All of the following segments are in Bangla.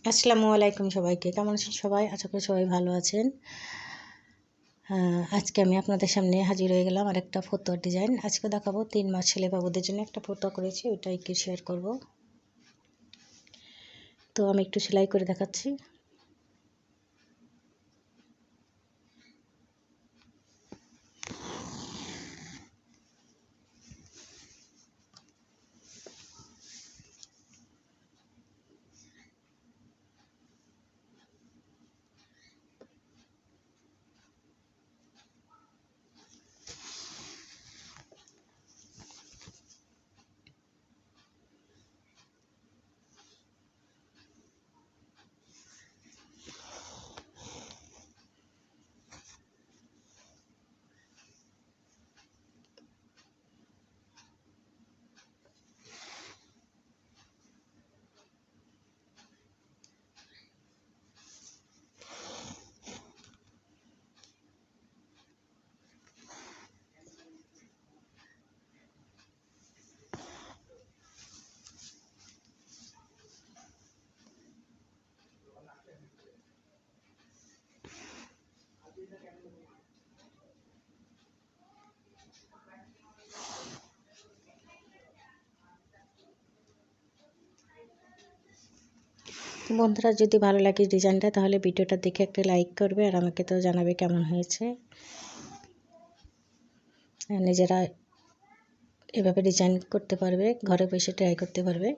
আসসালামু আলাইকুম সবাইকে। কেমন আছেন সবাই? আশা করি সবাই ভালো আছেন। আজকে আমি আপনাদের সামনে হাজির হয়ে গেলাম আরেকটা ফতুয়ার ডিজাইন। আজকে দেখাবো ৩ মাস ছেলে বাবুদের জন্য একটা ফতুয়া করেছি, ওইটাই কি শেয়ার করব। তো আমি একটু সেলাই করে দেখাচ্ছি। বন্ধুরা, যদি ভালো লাগে ডিজাইনটা তাহলে ভিডিওটা দেখে একটা লাইক করবে আর আমাকে তো জানাবে কেমন হয়েছে। নিজেরা এভাবে ডিজাইন করতে পারবে, ঘরে বসে ট্রাই করতে পারবে।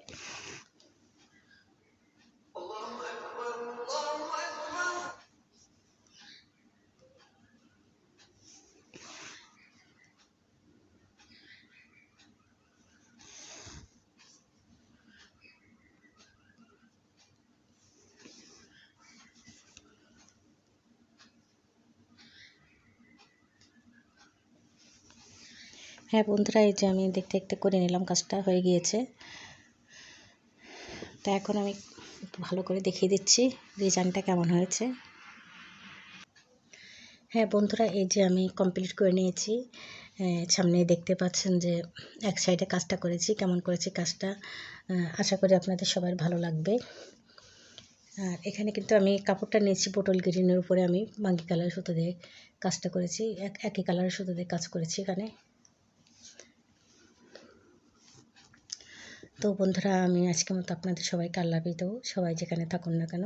হ্যাঁ বন্ধুরা, এই যে আমি দেখতে দেখতে করে নিলাম, কাজটা হয়ে গিয়েছে। তা এখন আমি একটু ভালো করে দেখিয়ে দিচ্ছি ডিজাইনটা কেমন হয়েছে। হ্যাঁ বন্ধুরা, এই যে আমি কমপ্লিট করে নিয়েছি। সামনে দেখতে পাচ্ছেন যে এক সাইডে কাজটা করেছি, কেমন করেছি কাজটা। আশা করি আপনাদের সবার ভালো লাগবে। আর এখানে কিন্তু আমি কাপড়টা নিয়েছি পটল গ্রিনের উপরে, আমি মাঙ্গি কালার সুতো দিয়ে কাজটা করেছি, একই কালারের সুতো দিয়ে কাজ করেছি এখানে। তো বন্ধুরা, আমি আজকের মতো আপনাদের সবাইকে আল্লাহ হাফেজ দেবো। সবাই যেখানে থাকুন না কেন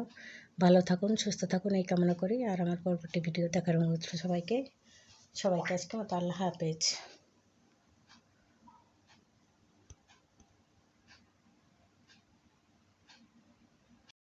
ভালো থাকুন, সুস্থ থাকুন, এই কামনা করি। আর আমার পরবর্তী ভিডিও দেখার অনুরোধ সবাইকে আজকের মতো আল্লাহ হাফেজ।